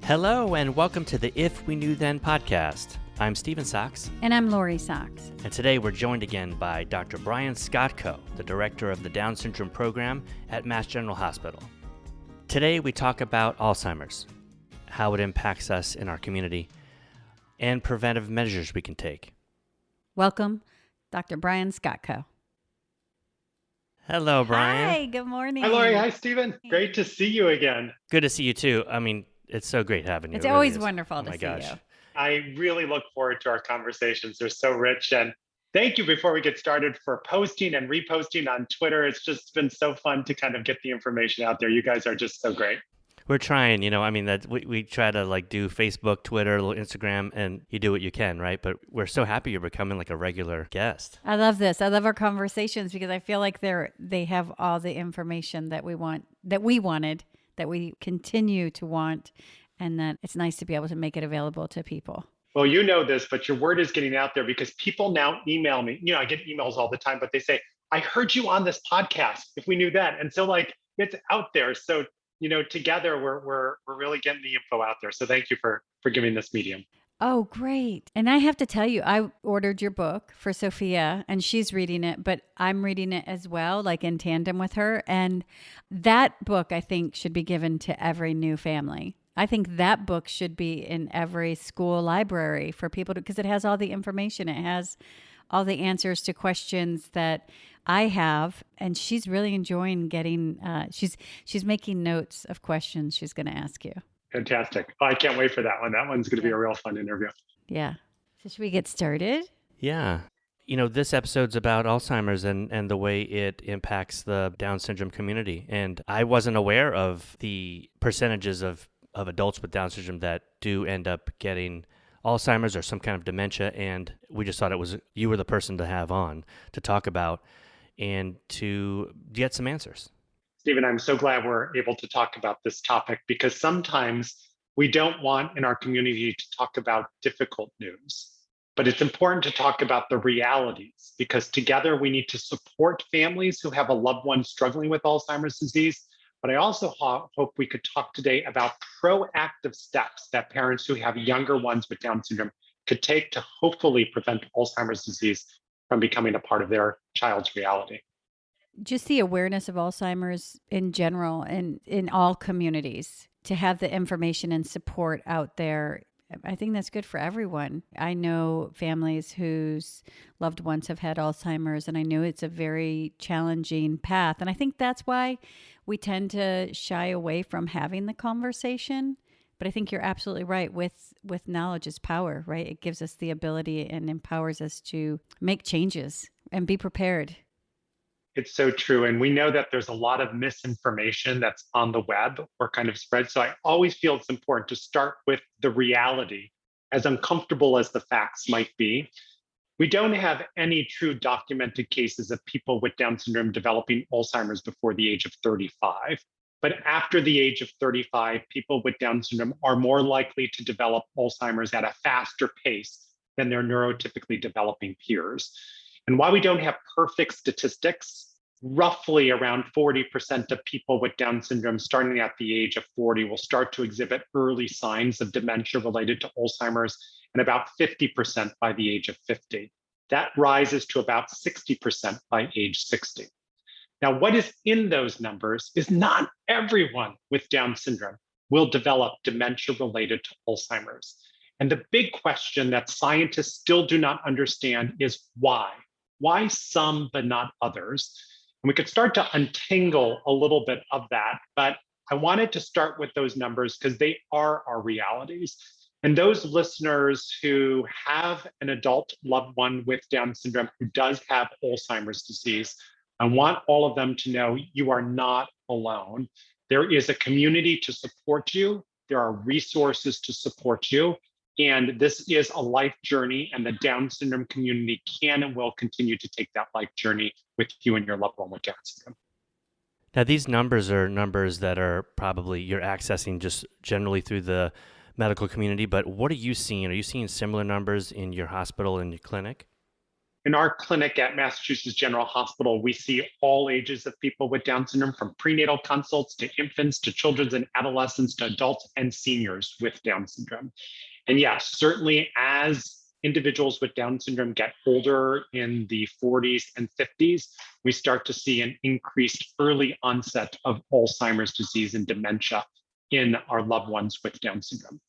Hello and welcome to the If We Knew Then podcast. I'm Lori Saux. And I'm Lori Saux. And today we're joined again by Dr. Brian Skotko, the director of the Down Syndrome program at Mass General Hospital. Today we talk about Alzheimer's, how it impacts us in our community, and preventive measures we can take. Welcome, Dr. Brian Skotko. Hello, Brian. Hi, good morning. Hi, Lori. Hi, Stephen. Great to see you again. Good to see you too. I mean, it's so great having you. It's It always really is. wonderful to my see gosh. you. I really look forward to our conversations. They're so rich. And thank you before we get started for posting and reposting on Twitter. It's just been so fun to kind of get the information out there. You guys are just so great. We're trying, that we try to do Facebook, Twitter, Instagram, and you do what you can, right? But we're so happy you're becoming like a regular guest. I love this. I love our conversations because I feel like they have all the information that we wanted, that we continue to want, and that it's nice to be able to make it available to people. Well, you know this, but your word is getting out there because people now email me. I get emails all the time, but they say, I heard you on this podcast, if we knew that. And so it's out there. So together we're really getting the info out there. So thank you for giving this medium. Oh, great. And I have to tell you, I ordered your book for Sophia and she's reading it, but I'm reading it as well, like in tandem with her. And that book, I think, should be given to every new family. I think that book should be in every school library for people because it has all the information. It has all the answers to questions that I have, and she's really enjoying getting, she's making notes of questions she's going to ask you. Fantastic. Oh, I can't wait for that one. That one's going to be a real fun interview. Yeah. So should we get started? Yeah. This episode's about Alzheimer's and the way it impacts the Down syndrome community. And I wasn't aware of the percentages of adults with Down syndrome that do end up getting Alzheimer's or some kind of dementia. And we just thought you were the person to have on to talk about and to get some answers. Stephen, I'm so glad we're able to talk about this topic because sometimes we don't want in our community to talk about difficult news, but it's important to talk about the realities because together we need to support families who have a loved one struggling with Alzheimer's disease. But I also hope we could talk today about proactive steps that parents who have younger ones with Down syndrome could take to hopefully prevent Alzheimer's disease from becoming a part of their child's reality. Just the awareness of Alzheimer's in general and in all communities, to have the information and support out there, I think that's good for everyone. I know families whose loved ones have had Alzheimer's, and I know it's a very challenging path. And I think that's why we tend to shy away from having the conversation. But I think you're absolutely right. With knowledge is power, right? It gives us the ability and empowers us to make changes and be prepared. It's so true. And we know that there's a lot of misinformation that's on the web or kind of spread. So I always feel it's important to start with the reality, as uncomfortable as the facts might be. We don't have any true documented cases of people with Down syndrome developing Alzheimer's before the age of 35. But after the age of 35, people with Down syndrome are more likely to develop Alzheimer's at a faster pace than their neurotypically developing peers. And while we don't have perfect statistics, roughly around 40% of people with Down syndrome starting at the age of 40 will start to exhibit early signs of dementia related to Alzheimer's, and about 50% by the age of 50. That rises to about 60% by age 60. Now, what is in those numbers is not everyone with Down syndrome will develop dementia related to Alzheimer's. And the big question that scientists still do not understand is why? Why some but not others? And we could start to untangle a little bit of that, but I wanted to start with those numbers because they are our realities. And those listeners who have an adult loved one with Down syndrome who does have Alzheimer's disease, I want all of them to know you are not alone. There is a community to support you. There are resources to support you. And this is a life journey, and the Down syndrome community can and will continue to take that life journey with you and your loved one with Down syndrome. Now, these numbers are numbers that are probably you're accessing just generally through the medical community, but what are you seeing? Are you seeing similar numbers in your hospital and your clinic? In our clinic at Massachusetts General Hospital, we see all ages of people with Down syndrome, from prenatal consults to infants to children and adolescents to adults and seniors with Down syndrome. And yes, certainly as individuals with Down syndrome get older in the 40s and 50s, we start to see an increased early onset of Alzheimer's disease and dementia in our loved ones with Down syndrome.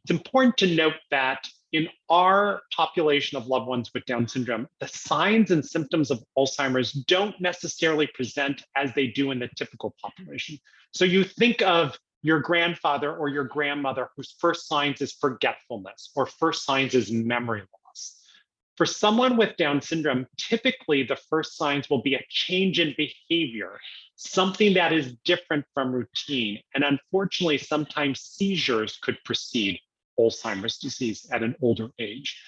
It's important to note that in our population of loved ones with Down syndrome, the signs and symptoms of Alzheimer's don't necessarily present as they do in the typical population. So you think of your grandfather or your grandmother whose first signs is forgetfulness or first signs is memory loss. For someone with Down syndrome, typically the first signs will be a change in behavior, something that is different from routine. And unfortunately, sometimes seizures could precede Alzheimer's disease at an older age.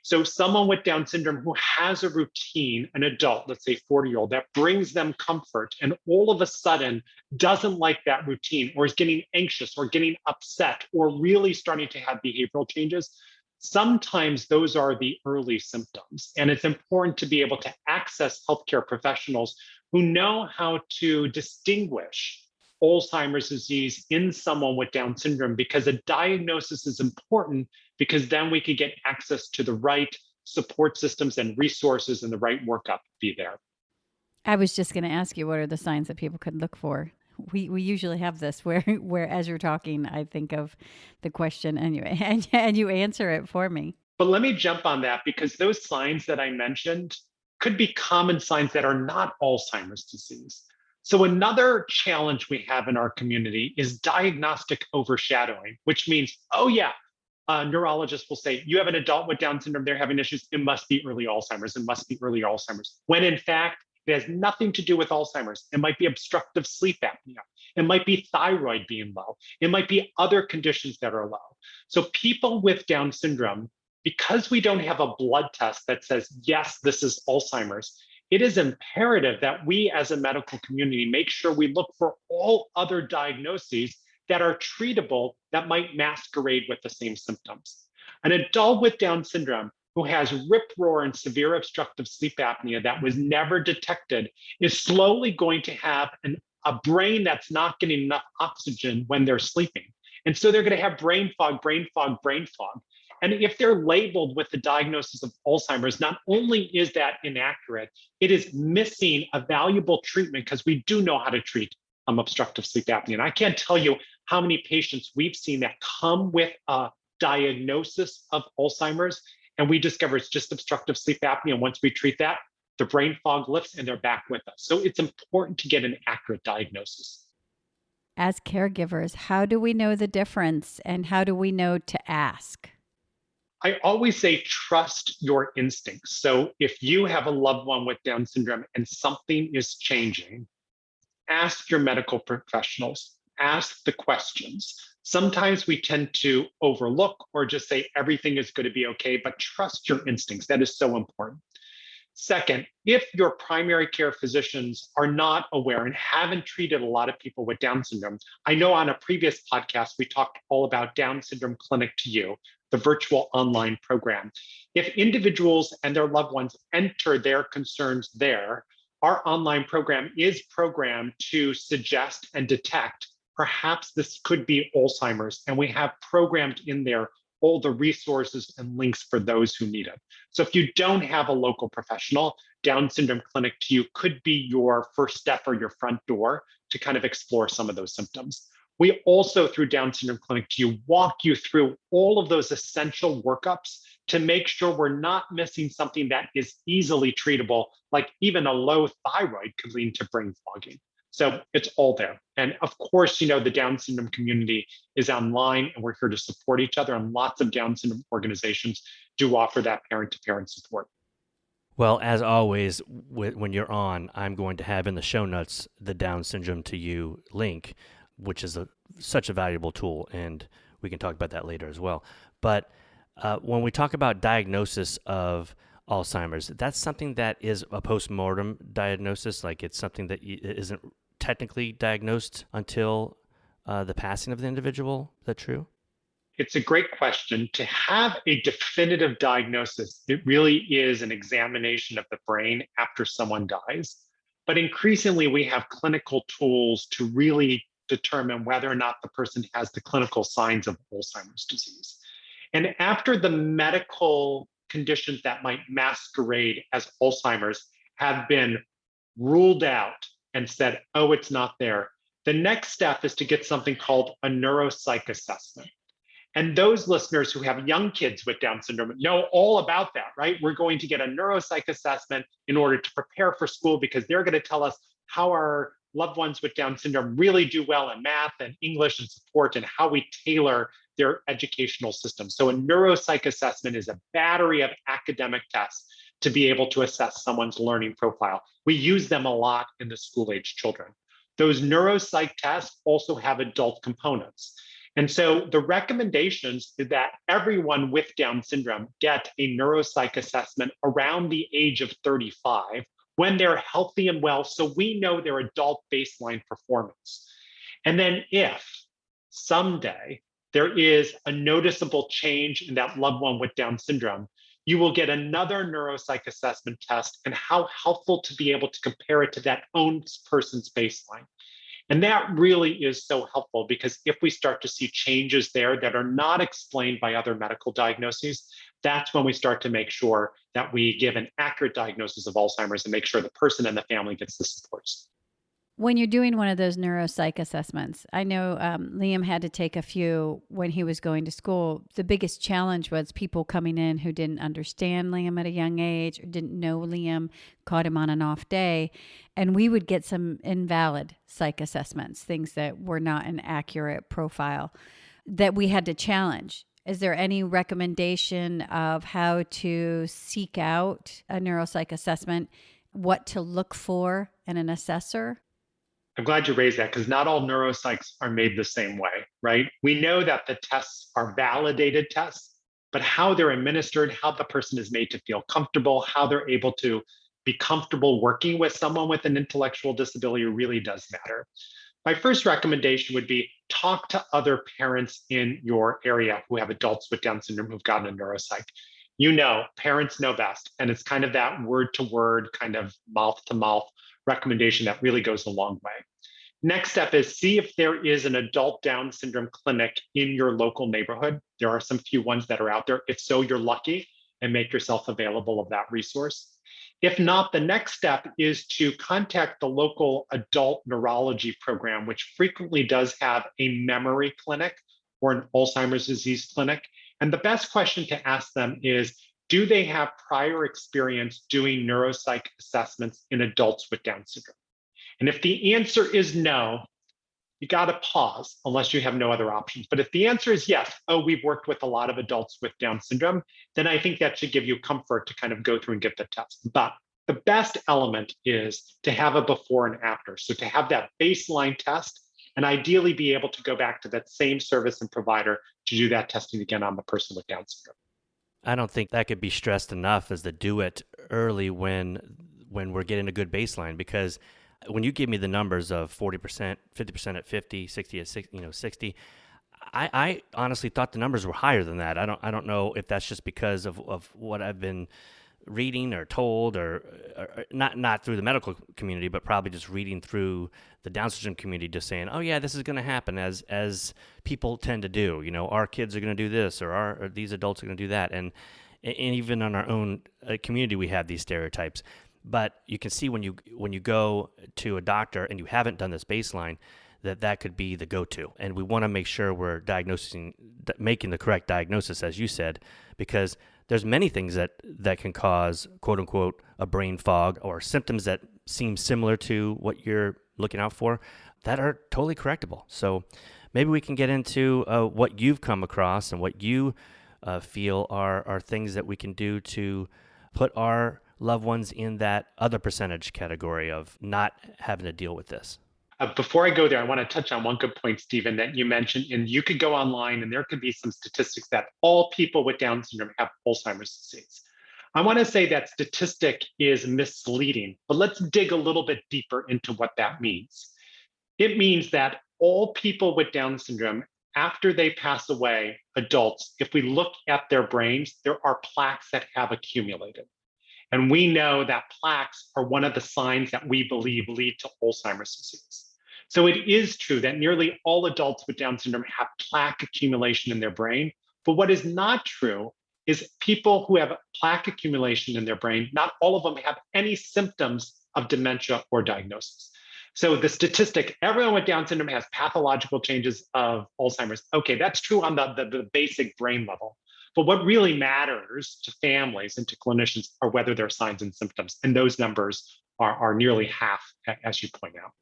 So someone with Down syndrome who has a routine, an adult, let's say 40-year-old, that brings them comfort and all of a sudden doesn't like that routine or is getting anxious or getting upset or really starting to have behavioral changes, sometimes those are the early symptoms. And it's important to be able to access healthcare professionals who know how to distinguish Alzheimer's disease in someone with Down syndrome, because a diagnosis is important, because then we could get access to the right support systems and resources and the right workup be there. I was just going to ask you, what are the signs that people could look for? We usually have this where as you're talking, I think of the question and you answer it for me. But let me jump on that, because those signs that I mentioned could be common signs that are not Alzheimer's disease. So another challenge we have in our community is diagnostic overshadowing, which means, oh yeah, neurologists will say, you have an adult with Down syndrome, they're having issues, it must be early Alzheimer's, it must be early Alzheimer's. When in fact, it has nothing to do with Alzheimer's. It might be obstructive sleep apnea. It might be thyroid being low. It might be other conditions that are low. So people with Down syndrome, because we don't have a blood test that says, yes, this is Alzheimer's, it is imperative that we as a medical community make sure we look for all other diagnoses that are treatable that might masquerade with the same symptoms. An adult with Down syndrome who has rip-roar and severe obstructive sleep apnea that was never detected is slowly going to have a brain that's not getting enough oxygen when they're sleeping. And so they're going to have brain fog, brain fog, brain fog. And if they're labeled with the diagnosis of Alzheimer's, not only is that inaccurate, it is missing a valuable treatment, because we do know how to treat obstructive sleep apnea. And I can't tell you how many patients we've seen that come with a diagnosis of Alzheimer's, and we discover it's just obstructive sleep apnea. And once we treat that, the brain fog lifts and they're back with us. So it's important to get an accurate diagnosis. As caregivers, how do we know the difference, and how do we know to ask? I always say, trust your instincts. So if you have a loved one with Down syndrome and something is changing, ask your medical professionals, ask the questions. Sometimes we tend to overlook or just say everything is going to be okay, but trust your instincts. That is so important. Second, if your primary care physicians are not aware and haven't treated a lot of people with Down syndrome, I know on a previous podcast, we talked all about Down Syndrome Clinic to You, the virtual online program. If individuals and their loved ones enter their concerns there, our online program is programmed to suggest and detect perhaps this could be Alzheimer's, and we have programmed in there all the resources and links for those who need it. So if you don't have a local professional, Down Syndrome Clinic to You could be your first step or your front door to kind of explore some of those symptoms. We also, through Down Syndrome Clinic to You, walk you through all of those essential workups to make sure we're not missing something that is easily treatable, like even a low thyroid could lead to brain fogging. So it's all there. And of course, the Down syndrome community is online, and we're here to support each other. And lots of Down syndrome organizations do offer that parent-to-parent support. Well, as always, when you're on, I'm going to have in the show notes the Down Syndrome to You link, which is such a valuable tool, and we can talk about that later as well. But when we talk about diagnosis of Alzheimer's, that's something that is a post-mortem diagnosis, like it's something that isn't technically diagnosed until the passing of the individual. Is that true? It's a great question. To have a definitive diagnosis, it really is an examination of the brain after someone dies. But increasingly, we have clinical tools to really determine whether or not the person has the clinical signs of Alzheimer's disease. And after the medical conditions that might masquerade as Alzheimer's have been ruled out and said, oh, it's not there, the next step is to get something called a neuropsych assessment. And those listeners who have young kids with Down syndrome know all about that, right? We're going to get a neuropsych assessment in order to prepare for school because they're going to tell us how our loved ones with Down syndrome really do well in math and English and support and how we tailor their educational system. So a neuropsych assessment is a battery of academic tests to be able to assess someone's learning profile. We use them a lot in the school-age children. Those neuropsych tests also have adult components. And so the recommendations is that everyone with Down syndrome get a neuropsych assessment around the age of 35 when they're healthy and well, so we know their adult baseline performance. And then if someday there is a noticeable change in that loved one with Down syndrome, you will get another neuropsych assessment test, and how helpful to be able to compare it to that own person's baseline. And that really is so helpful because if we start to see changes there that are not explained by other medical diagnoses, that's when we start to make sure that we give an accurate diagnosis of Alzheimer's and make sure the person and the family gets the supports. When you're doing one of those neuropsych assessments, I know Liam had to take a few when he was going to school. The biggest challenge was people coming in who didn't understand Liam at a young age or didn't know Liam, caught him on an off day. And we would get some invalid psych assessments, things that were not an accurate profile that we had to challenge. Is there any recommendation of how to seek out a neuropsych assessment, what to look for in an assessor? I'm glad you raised that because not all neuropsychs are made the same way, right? We know that the tests are validated tests, but how they're administered, how the person is made to feel comfortable, how they're able to be comfortable working with someone with an intellectual disability really does matter. My first recommendation would be talk to other parents in your area who have adults with Down syndrome who've gotten a neuropsych. You know, parents know best, and it's kind of that word-to-word, kind of mouth-to-mouth recommendation that really goes a long way. Next step is see if there is an adult Down syndrome clinic in your local neighborhood. There are some few ones that are out there. If so, you're lucky, and make yourself available of that resource. If not, the next step is to contact the local adult neurology program, which frequently does have a memory clinic or an Alzheimer's disease clinic. And the best question to ask them is, do they have prior experience doing neuropsych assessments in adults with Down syndrome? And if the answer is no, you got to pause unless you have no other options. But if the answer is yes, oh, we've worked with a lot of adults with Down syndrome, then I think that should give you comfort to kind of go through and get the test. But the best element is to have a before and after. So to have that baseline test and ideally be able to go back to that same service and provider to do that testing again on the person with Down syndrome. I don't think that could be stressed enough as to do it early when we're getting a good baseline, because when you give me the numbers of 40%, 50% at 50, 60 at 60, I honestly thought the numbers were higher than that. I don't know if that's just because of what I've been reading or told, or not through the medical community, but probably just reading through the Down syndrome community, just saying, oh yeah, this is going to happen as people tend to do. You know, our kids are going to do this, or these adults are going to do that, and even in our own community, we have these stereotypes. But you can see when you go to a doctor and you haven't done this baseline, that could be the go-to. And we want to make sure we're making the correct diagnosis, as you said, because there's many things that can cause, quote unquote, a brain fog, or symptoms that seem similar to what you're looking out for that are totally correctable. So maybe we can get into what you've come across and what you feel are things that we can do to put our loved ones in that other percentage category of not having to deal with this. Before I go there, I want to touch on one good point, Stephen, that you mentioned. And you could go online and there could be some statistics that all people with Down syndrome have Alzheimer's disease. I want to say that statistic is misleading, but let's dig a little bit deeper into what that means. It means that all people with Down syndrome after they pass away, adults, if we look at their brains, there are plaques that have accumulated. And we know that plaques are one of the signs that we believe lead to Alzheimer's disease. So it is true that nearly all adults with Down syndrome have plaque accumulation in their brain. But what is not true is people who have plaque accumulation in their brain, not all of them have any symptoms of dementia or diagnosis. So the statistic, everyone with Down syndrome has pathological changes of Alzheimer's. Okay, that's true on the basic brain level. But what really matters to families and to clinicians are whether there are signs and symptoms. And those numbers are nearly half, as you point out.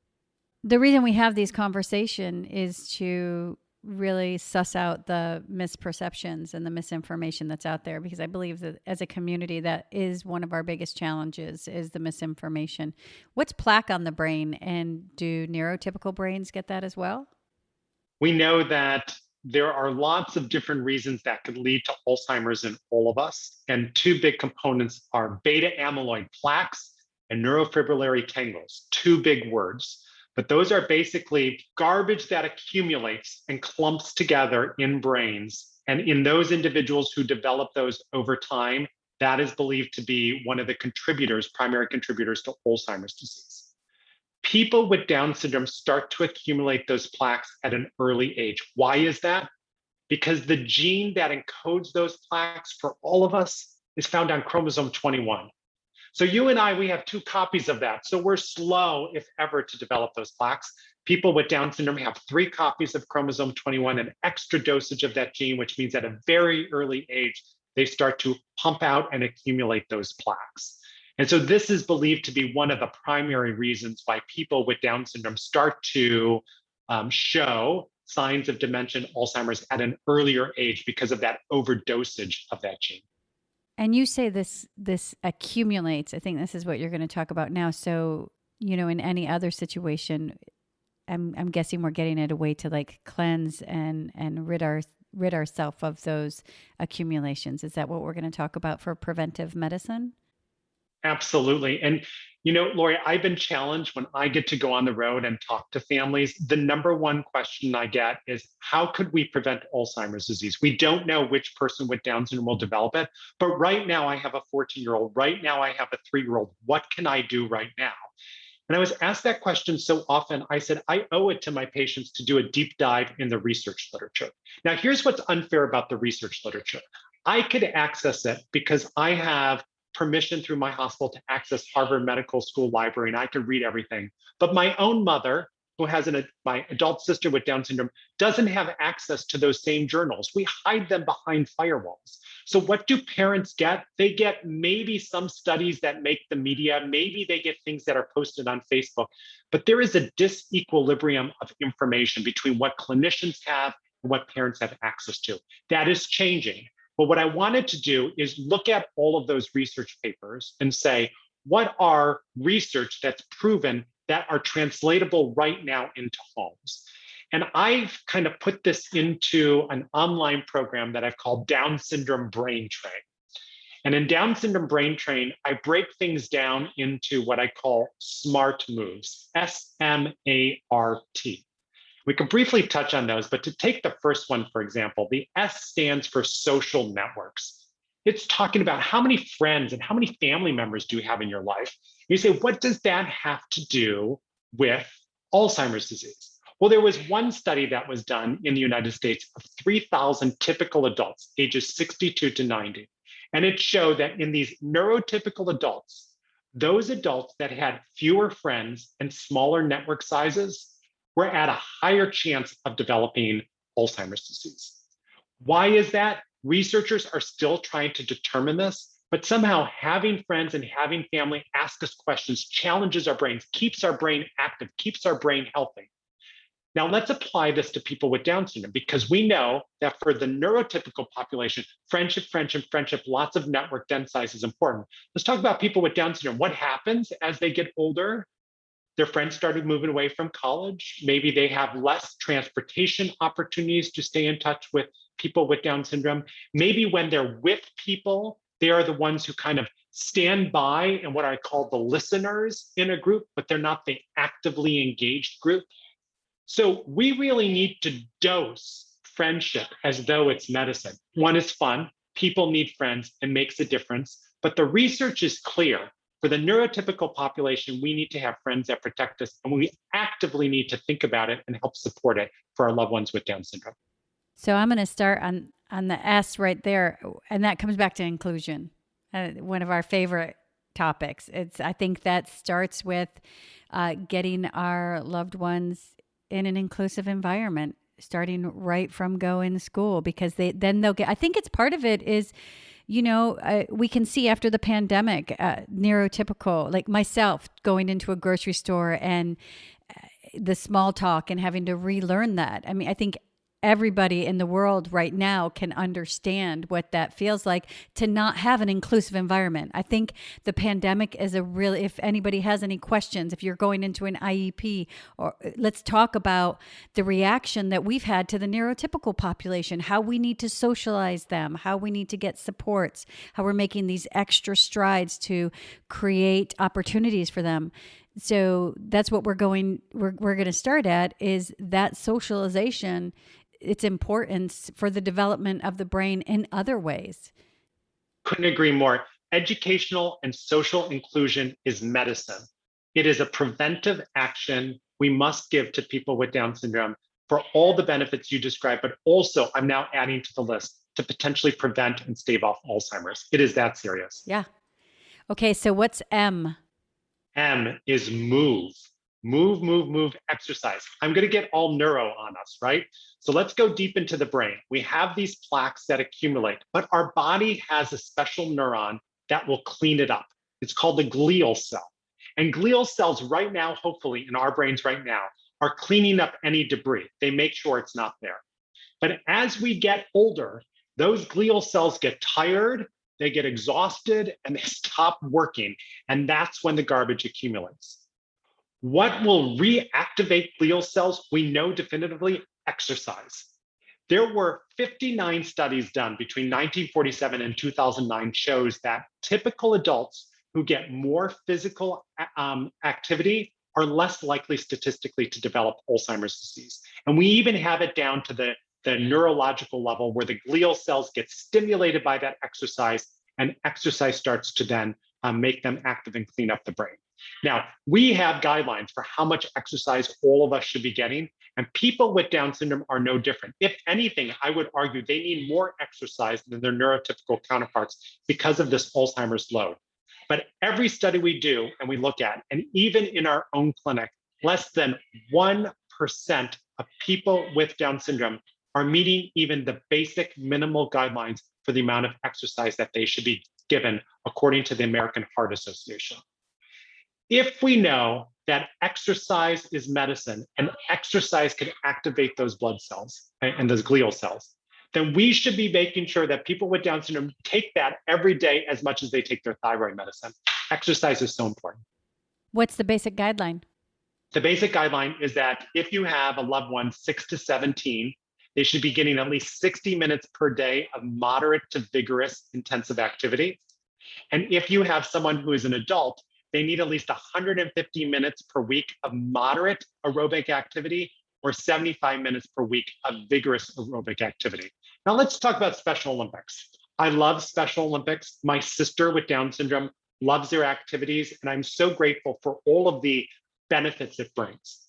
The reason we have these conversations is to really suss out the misperceptions and the misinformation that's out there, because I believe that as a community, that is one of our biggest challenges, is the misinformation. What's plaque on the brain, and do neurotypical brains get that as well? We know that there are lots of different reasons that could lead to Alzheimer's in all of us. And two big components are beta amyloid plaques and neurofibrillary tangles, two big words. But those are basically garbage that accumulates and clumps together in brains. And in those individuals who develop those over time, that is believed to be one of the contributors, primary contributors to Alzheimer's disease. People with Down syndrome start to accumulate those plaques at an early age. Why is that? Because the gene that encodes those plaques for all of us is found on chromosome 21. So you and I, we have 2 copies of that. So we're slow, if ever, to develop those plaques. People with Down syndrome have 3 copies of chromosome 21, an extra dosage of that gene, which means at a very early age, they start to pump out and accumulate those plaques. And so this is believed to be one of the primary reasons why people with Down syndrome start to show signs of dementia and Alzheimer's at an earlier age because of that overdosage of that gene. And you say this accumulates. I think this is what you're going to talk about now. So, in any other situation, I'm guessing we're getting at a way to like cleanse and rid ourselves of those accumulations. Is that what we're going to talk about for preventive medicine? Absolutely. And, Lori, I've been challenged when I get to go on the road and talk to families. The number one question I get is, how could we prevent Alzheimer's disease? We don't know which person with Down syndrome will develop it. But right now, I have a 14-year-old. Right now, I have a 3-year-old. What can I do right now? And I was asked that question so often, I said, I owe it to my patients to do a deep dive in the research literature. Now, here's what's unfair about the research literature. I could access it because I have permission through my hospital to access Harvard Medical School library, and I can read everything. But my own mother, who has my adult sister with Down syndrome, doesn't have access to those same journals. We hide them behind firewalls. So what do parents get? They get maybe some studies that make the media, maybe they get things that are posted on Facebook, but there is a disequilibrium of information between what clinicians have and what parents have access to. That is changing. But what I wanted to do is look at all of those research papers and say, what are research that's proven that are translatable right now into homes? And I've kind of put this into an online program that I've called Down Syndrome Brain Train. And in Down Syndrome Brain Train, I break things down into what I call SMART moves, SMART. We can briefly touch on those, but to take the first one, for example, the S stands for social networks. It's talking about how many friends and how many family members do you have in your life? You say, what does that have to do with Alzheimer's disease? Well, there was one study that was done in the United States of 3,000 typical adults, ages 62 to 90. And it showed that in these neurotypical adults, those adults that had fewer friends and smaller network sizes we're at a higher chance of developing Alzheimer's disease. Why is that? Researchers are still trying to determine this, but somehow having friends and having family ask us questions challenges our brains, keeps our brain active, keeps our brain healthy. Now let's apply this to people with Down syndrome, because we know that for the neurotypical population, friendship, lots of network dense size is important. Let's talk about people with Down syndrome. What happens as they get older? Their friends started moving away from college. Maybe they have less transportation opportunities to stay in touch with people with Down syndrome. Maybe when they're with people, they are the ones who kind of stand by and what I call the listeners in a group, but they're not the actively engaged group. So we really need to dose friendship as though it's medicine. One is fun. People need friends and makes a difference. But the research is clear. For the neurotypical population, we need to have friends that protect us, and we actively need to think about it and help support it for our loved ones with Down syndrome. So I'm going to start on the S right there, and that comes back to inclusion, one of our favorite topics. I think that starts with getting our loved ones in an inclusive environment, starting right from go in school, because they'll get. I think it's part of it is, we can see after the pandemic, neurotypical, like myself, going into a grocery store and the small talk and having to relearn that. I mean, I think everybody in the world right now can understand what that feels like to not have an inclusive environment. I think the pandemic is if anybody has any questions, if you're going into an IEP, or let's talk about the reaction that we've had to the neurotypical population, how we need to socialize them, how we need to get supports, how we're making these extra strides to create opportunities for them. So that's what we're going to start at, is that socialization, its importance for the development of the brain in other ways. Couldn't agree more. Educational and social inclusion is medicine. It is a preventive action we must give to people with Down syndrome for all the benefits you described, but also, I'm now adding to the list, to potentially prevent and stave off Alzheimer's. It is that serious. Yeah. Okay, so what's M? M is move. Move, exercise. I'm going to get all neuro on us, right? So let's go deep into the brain. We have these plaques that accumulate, but our body has a special neuron that will clean it up. It's called the glial cell. And glial cells right now, hopefully in our brains right now, are cleaning up any debris. They make sure it's not there. But as we get older, those glial cells get tired, they get exhausted, and they stop working. And that's when the garbage accumulates. What will reactivate glial cells? We know definitively: exercise. There were 59 studies done between 1947 and 2009 shows that typical adults who get more physical activity are less likely statistically to develop Alzheimer's disease. And we even have it down to the neurological level, where the glial cells get stimulated by that exercise, and exercise starts to then make them active and clean up the brain. Now, we have guidelines for how much exercise all of us should be getting, and people with Down syndrome are no different. If anything, I would argue they need more exercise than their neurotypical counterparts because of this Alzheimer's load. But every study we do and we look at, and even in our own clinic, less than 1% of people with Down syndrome are meeting even the basic minimal guidelines for the amount of exercise that they should be given, according to the American Heart Association. If we know that exercise is medicine and exercise can activate those blood cells and those glial cells, then we should be making sure that people with Down syndrome take that every day as much as they take their thyroid medicine. Exercise is so important. What's the basic guideline? The basic guideline is that if you have a loved one 6 to 17, they should be getting at least 60 minutes per day of moderate to vigorous intensive activity. And if you have someone who is an adult, they need at least 150 minutes per week of moderate aerobic activity, or 75 minutes per week of vigorous aerobic activity. Now let's talk about Special Olympics. I love Special Olympics. My sister with Down syndrome loves their activities, and I'm so grateful for all of the benefits it brings.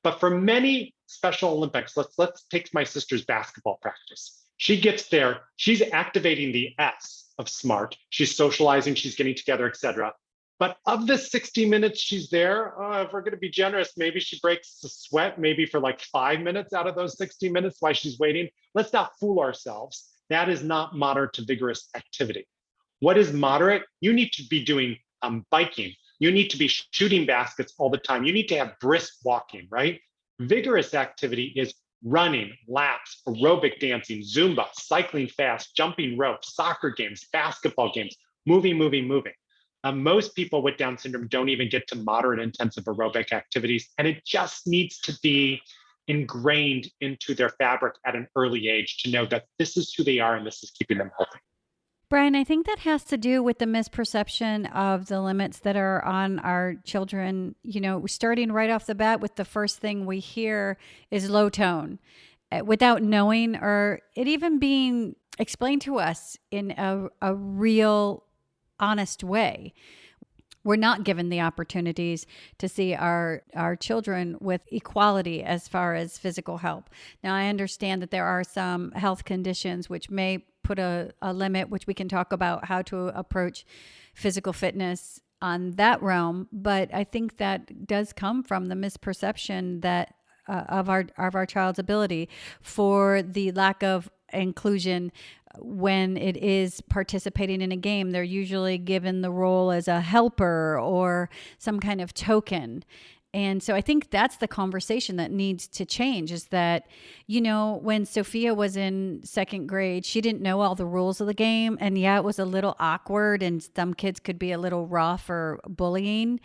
But for many Special Olympics, let's take my sister's basketball practice. She gets there, she's activating the S of SMART. She's socializing, she's getting together, etc. But of the 60 minutes she's there, if we're going to be generous, maybe she breaks a sweat, maybe for like 5 minutes out of those 60 minutes while she's waiting. Let's not fool ourselves. That is not moderate to vigorous activity. What is moderate? You need to be doing biking. You need to be shooting baskets all the time. You need to have brisk walking, right? Vigorous activity is running, laps, aerobic dancing, Zumba, cycling fast, jumping rope, soccer games, basketball games, moving. Most people with Down syndrome don't even get to moderate intensive aerobic activities, and it just needs to be ingrained into their fabric at an early age to know that this is who they are and this is keeping them healthy. Brian, I think that has to do with the misperception of the limits that are on our children. Starting right off the bat with the first thing we hear is low tone. without knowing or it even being explained to us in a real, honest way. We're not given the opportunities to see our children with equality as far as physical help. Now, I understand that there are some health conditions which may put a limit, which we can talk about how to approach physical fitness on that realm. But I think that does come from the misperception that of our child's ability, for the lack of inclusion. When it is participating in a game, they're usually given the role as a helper or some kind of token. And so I think that's the conversation that needs to change, is that, when Sophia was in second grade, she didn't know all the rules of the game. And yeah, it was a little awkward and some kids could be a little rough or bullying,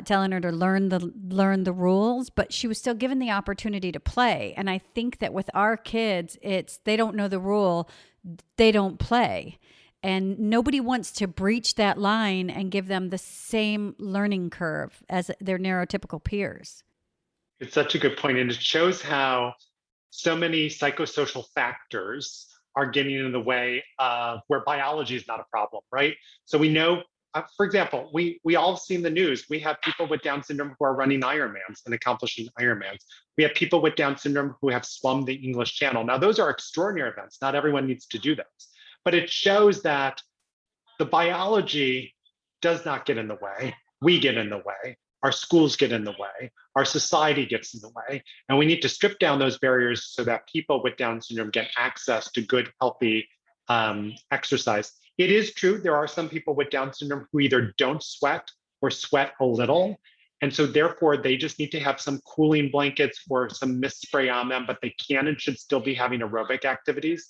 telling her to learn the rules, but she was still given the opportunity to play. And I think that with our kids, they don't know the rule, they don't play. And nobody wants to breach that line and give them the same learning curve as their neurotypical peers. It's such a good point, and it shows how so many psychosocial factors are getting in the way of where biology is not a problem, right? So we know, for example, we all have seen the news. We have people with Down syndrome who are running Ironmans and accomplishing Ironmans. We have people with Down syndrome who have swum the English Channel. Now, those are extraordinary events. Not everyone needs to do those. But it shows that the biology does not get in the way. We get in the way. Our schools get in the way. Our society gets in the way. And we need to strip down those barriers so that people with Down syndrome get access to good, healthy exercise. It is true, there are some people with Down syndrome who either don't sweat or sweat a little. And so therefore, they just need to have some cooling blankets or some mist spray on them, but they can and should still be having aerobic activities.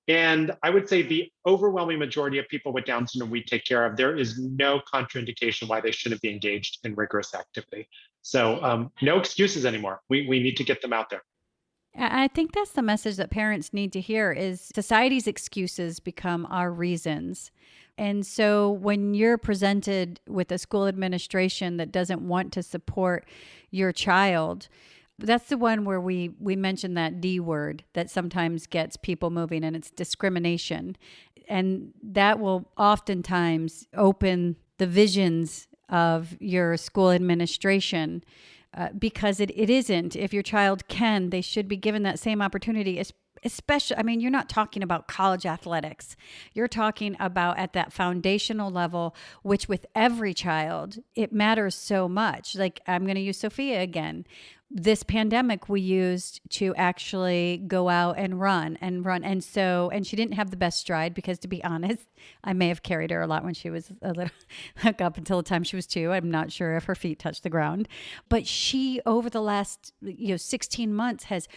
And I would say the overwhelming majority of people with Down syndrome we take care of, there is no contraindication why they shouldn't be engaged in rigorous activity. So no excuses anymore. We need to get them out there. I think that's the message that parents need to hear, is society's excuses become our reasons. And so when you're presented with a school administration that doesn't want to support your child, that's the one where we mention that D word that sometimes gets people moving, and it's discrimination. And that will oftentimes open the visions of your school administration, because it isn't. If your child can, they should be given that same opportunity. Especially, I mean, you're not talking about college athletics. You're talking about at that foundational level, which with every child, it matters so much. Like, I'm going to use Sophia again. This pandemic we used to actually go out and run. And she didn't have the best stride, because to be honest, I may have carried her a lot when she was a little, like up until the time she was 2. I'm not sure if her feet touched the ground, but she, over the last 16 months, has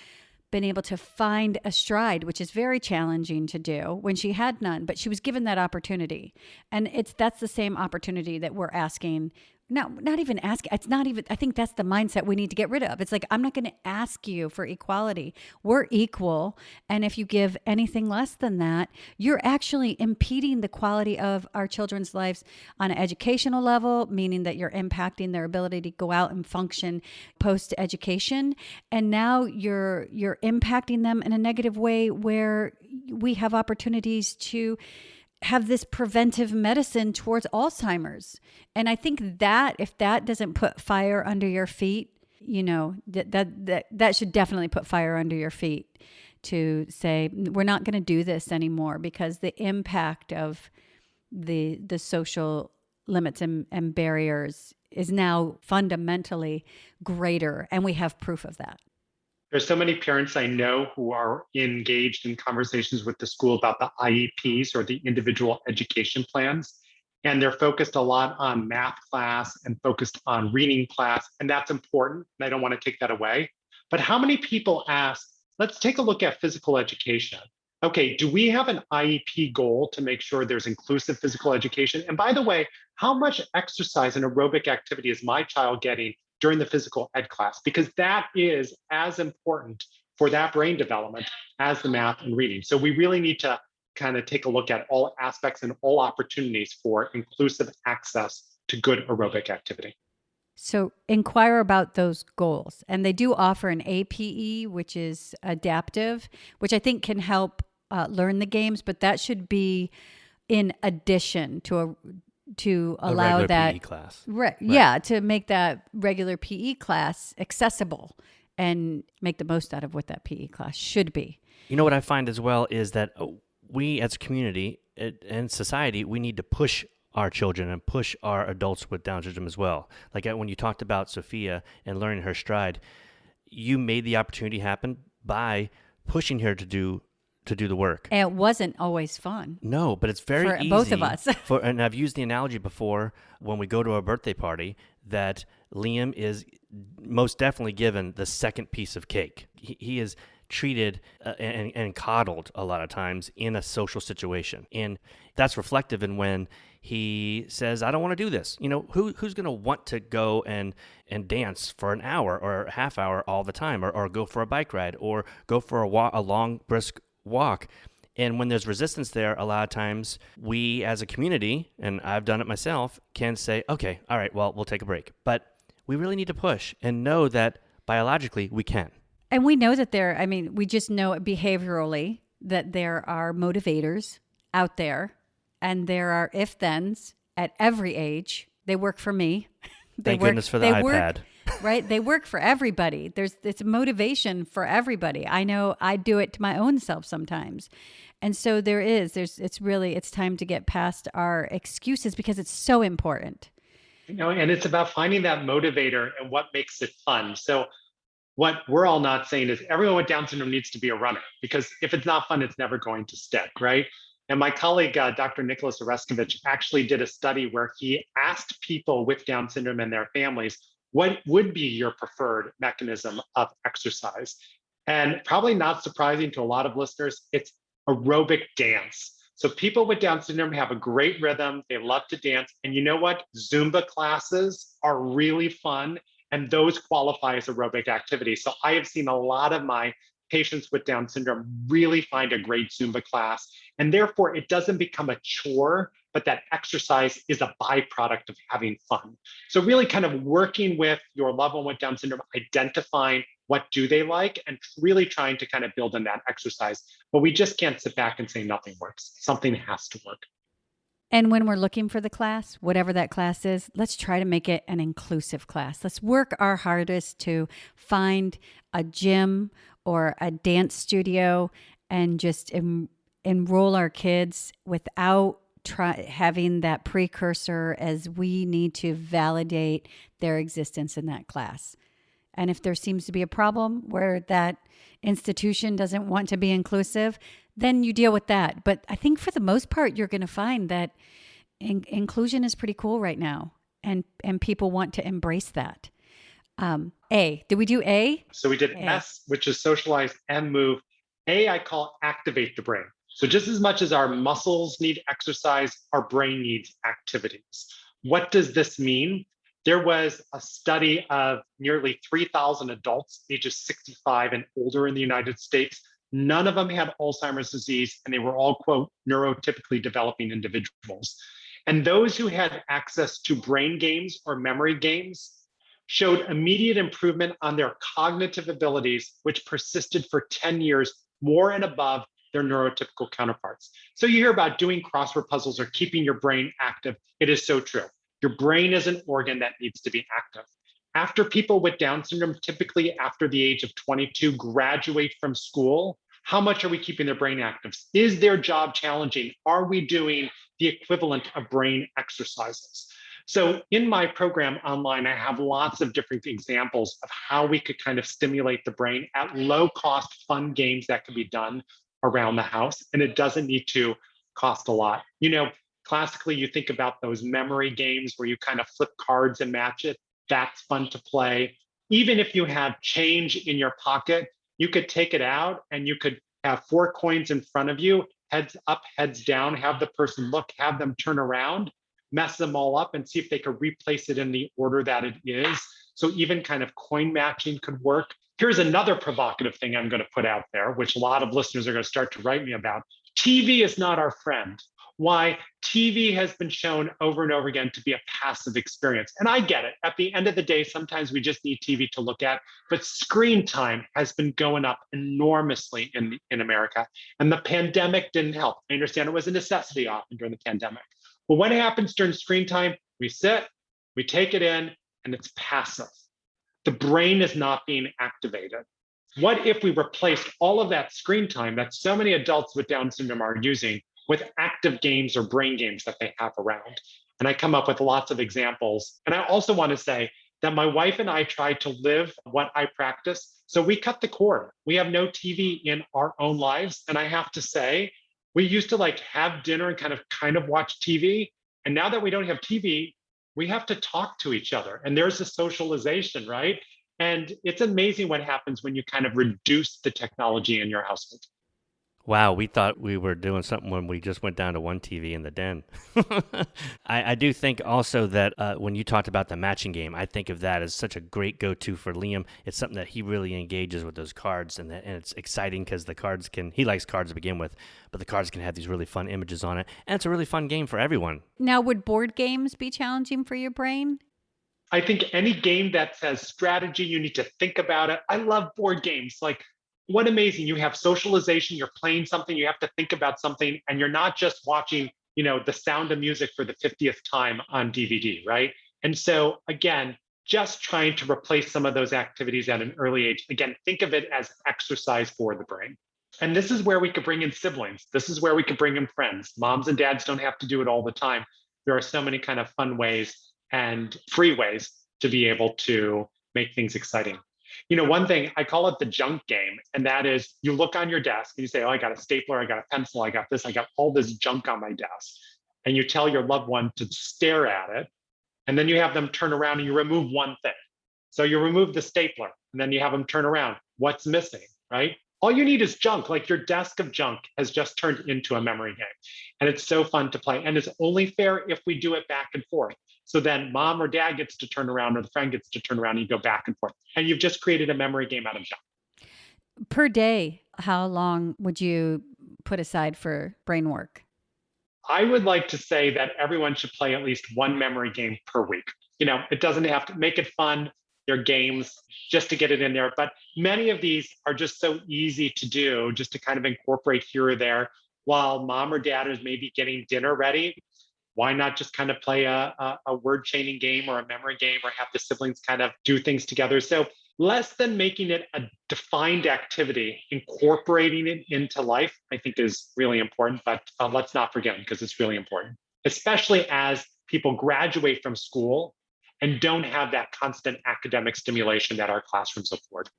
been able to find a stride, which is very challenging to do when she had none, but she was given that opportunity. And that's the same opportunity that we're asking. No, not even asking. It's not even, I think that's the mindset we need to get rid of. It's like, I'm not going to ask you for equality. We're equal. And if you give anything less than that, you're actually impeding the quality of our children's lives on an educational level, meaning that you're impacting their ability to go out and function post-education. And now you're impacting them in a negative way, where we have opportunities to have this preventive medicine towards Alzheimer's. And I think that if that doesn't put fire under your feet, that should definitely put fire under your feet, to say, we're not going to do this anymore, because the impact of the social limits and barriers is now fundamentally greater. And we have proof of that. There's so many parents I know who are engaged in conversations with the school about the IEPs, or the individual education plans. And they're focused a lot on math class and focused on reading class. And that's important. And I don't want to take that away. But how many people ask, let's take a look at physical education. Okay, do we have an IEP goal to make sure there's inclusive physical education? And by the way, how much exercise and aerobic activity is my child getting during the physical ed class? Because that is as important for that brain development as the math and reading. So we really need to kind of take a look at all aspects and all opportunities for inclusive access to good aerobic activity. So inquire about those goals. And they do offer an APE, which is adaptive, which I think can help learn the games, but that should be in addition to A allow regular that PE class. Right. Yeah, to make that regular PE class accessible and make the most out of what that PE class should be. You know what I find as well is that we as a community and society, we need to push our children and push our adults with Down syndrome as well. Like when you talked about Sophia and learning her stride, you made the opportunity happen by pushing her to do the work. And it wasn't always fun. No, but it's very For easy. both of us. And I've used the analogy before when we go to a birthday party that Liam is most definitely given the second piece of cake. He is treated and coddled a lot of times in a social situation. And that's reflective in when he says, I don't want to do this. You know, who's going to want to go and dance for an hour or a half hour all the time, or go for a bike ride, or go for a long, brisk walk? And when there's resistance there, a lot of times we as a community, and I've done it myself, can say, okay, all right, well, we'll take a break. But we really need to push and know that biologically we can. And we know that we just know behaviorally that there are motivators out there, and there are if-thens at every age. They work for me. Thank goodness for the iPad. Right? They work for everybody. It's motivation for everybody. I know I do it to my own self sometimes. And so it's time to get past our excuses because it's so important. You know, and it's about finding that motivator and what makes it fun. So what we're all not saying is everyone with Down syndrome needs to be a runner, because if it's not fun, it's never going to stick, right? And my colleague, Dr. Nicholas Oreskovich, actually did a study where he asked people with Down syndrome and their families, what would be your preferred mechanism of exercise? And probably not surprising to a lot of listeners, it's aerobic dance. So people with Down syndrome have a great rhythm. They love to dance. And you know what? Zumba classes are really fun, and those qualify as aerobic activity. So I have seen a lot of my patients with Down syndrome really find a great Zumba class. And therefore, it doesn't become a chore, but that exercise is a byproduct of having fun. So really kind of working with your loved one with Down syndrome, identifying what do they like, and really trying to kind of build in that exercise. But we just can't sit back and say nothing works. Something has to work. And when we're looking for the class, whatever that class is, let's try to make it an inclusive class. Let's work our hardest to find a gym or a dance studio and just enroll our kids without having that precursor as we need to validate their existence in that class. And if there seems to be a problem where that institution doesn't want to be inclusive, then you deal with that. But I think for the most part, you're going to find that inclusion is pretty cool right now, and people want to embrace that. A, did we do A? So we did A. S, which is socialize and move. A, I call activate the brain. So just as much as our muscles need exercise, our brain needs activities. What does this mean? There was a study of nearly 3,000 adults ages 65 and older in the United States. None of them had Alzheimer's disease, and they were all, quote, neurotypically developing individuals. And those who had access to brain games or memory games showed immediate improvement on their cognitive abilities, which persisted for 10 years, more and above their neurotypical counterparts. So you hear about doing crossword puzzles or keeping your brain active. It is so true. Your brain is an organ that needs to be active. After people with Down syndrome, typically after the age of 22, graduate from school, how much are we keeping their brain active? Is their job challenging? Are we doing the equivalent of brain exercises? So in my program online, I have lots of different examples of how we could kind of stimulate the brain at low cost, fun games that can be done around the house. And it doesn't need to cost a lot. You know, classically, you think about those memory games where you kind of flip cards and match it. That's fun to play. Even if you have change in your pocket, you could take it out and you could have 4 coins in front of you, heads up, heads down, have the person look, have them turn around, mess them all up and see if they could replace it in the order that it is. So even kind of coin matching could work. Here's another provocative thing I'm going to put out there, which a lot of listeners are going to start to write me about. TV is not our friend. why TV has been shown over and over again to be a passive experience. And I get it. At the end of the day, sometimes we just need TV to look at, but screen time has been going up enormously in America. And the pandemic didn't help. I understand it was a necessity often during the pandemic. But what happens during screen time? We sit, we take it in, and it's passive. The brain is not being activated. What if we replaced all of that screen time that so many adults with Down syndrome are using with active games or brain games that they have around? And I come up with lots of examples. And I also want to say that my wife and I try to live what I practice. So we cut the cord. We have no TV in our own lives. And I have to say, we used to like have dinner and kind of watch TV. And now that we don't have TV, we have to talk to each other. And there's a socialization, right? And it's amazing what happens when you kind of reduce the technology in your household. Wow, we thought we were doing something when we just went down to one TV in the den. I do think also that when you talked about the matching game, I think of that as such a great go-to for Liam. It's something that he really engages with those cards, and it's exciting because the cards he likes cards to begin with, but the cards can have these really fun images on it, and it's a really fun game for everyone. Now, would board games be challenging for your brain? I think any game that says strategy, you need to think about it. I love board games. Like, what amazing. You have socialization, you're playing something, you have to think about something, and you're not just watching, The Sound of Music for the 50th time on DVD, right? And so again, just trying to replace some of those activities at an early age. Again, think of it as exercise for the brain. And this is where we could bring in siblings. This is where we could bring in friends. Moms and dads don't have to do it all the time. There are so many kind of fun ways and free ways to be able to make things exciting. One thing, I call it the junk game, and that is you look on your desk and you say, oh, I got a stapler, I got a pencil, I got this, I got all this junk on my desk. And you tell your loved one to stare at it, and then you have them turn around and you remove one thing. So you remove the stapler, and then you have them turn around. What's missing, right? All you need is junk. Like your desk of junk has just turned into a memory game. And it's so fun to play. And it's only fair if we do it back and forth. So then mom or dad gets to turn around or the friend gets to turn around and you go back and forth. And you've just created a memory game out of junk. Per day, how long would you put aside for brain work? I would like to say that everyone should play at least one memory game per week. It doesn't have to make it fun. They're games just to get it in there. But many of these are just so easy to do, just to kind of incorporate here or there while mom or dad is maybe getting dinner ready. Why not just kind of play a word chaining game or a memory game or have the siblings kind of do things together? So less than making it a defined activity, incorporating it into life, I think is really important. But let's not forget, because it's really important, especially as people graduate from school and don't have that constant academic stimulation that our classrooms afford.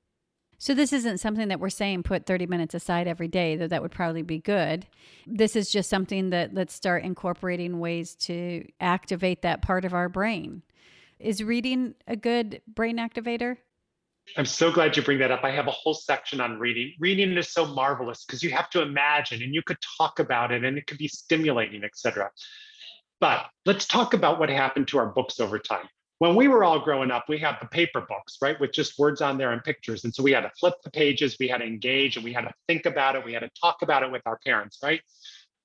So this isn't something that we're saying put 30 minutes aside every day, though that would probably be good. This is just something that let's start incorporating ways to activate that part of our brain. Is reading a good brain activator? I'm so glad you bring that up. I have a whole section on reading. Reading is so marvelous because you have to imagine and you could talk about it and it could be stimulating, etc. But let's talk about what happened to our books over time. When we were all growing up, we had the paper books, right, with just words on there and pictures. And so we had to flip the pages, we had to engage, and we had to think about it. We had to talk about it with our parents, right?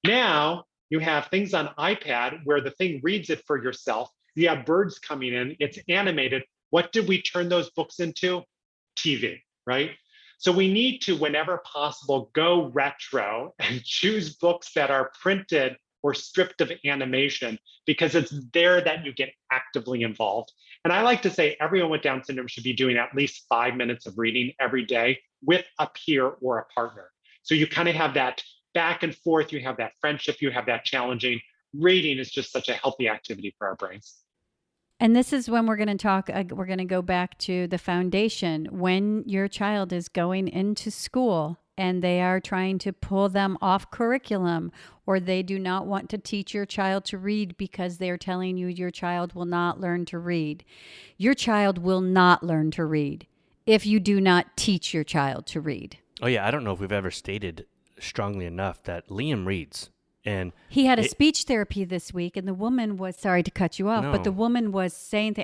Now you have things on iPad where the thing reads it for yourself. You have birds coming in, it's animated. What did we turn those books into? TV, right? So we need to, whenever possible, go retro and choose books that are printed or stripped of animation, because it's there that you get actively involved. And I like to say everyone with Down syndrome should be doing at least 5 minutes of reading every day with a peer or a partner. So you kind of have that back and forth, you have that friendship, you have that challenging. Reading is just such a healthy activity for our brains. And this is when we're going to talk, we're going to go back to the foundation. When your child is going into school and they are trying to pull them off curriculum, or they do not want to teach your child to read because they're telling you your child will not learn to read. Your child will not learn to read if you do not teach your child to read. Oh yeah, I don't know if we've ever stated strongly enough that Liam reads. And he had a speech therapy this week, and the woman was, sorry to cut you off, but the woman was saying,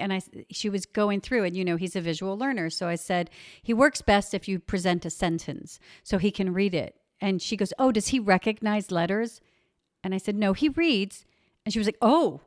she was going through, and he's a visual learner. So I said, he works best if you present a sentence so he can read it. And she goes, oh, does he recognize letters? And I said, no, he reads. And she was like, oh,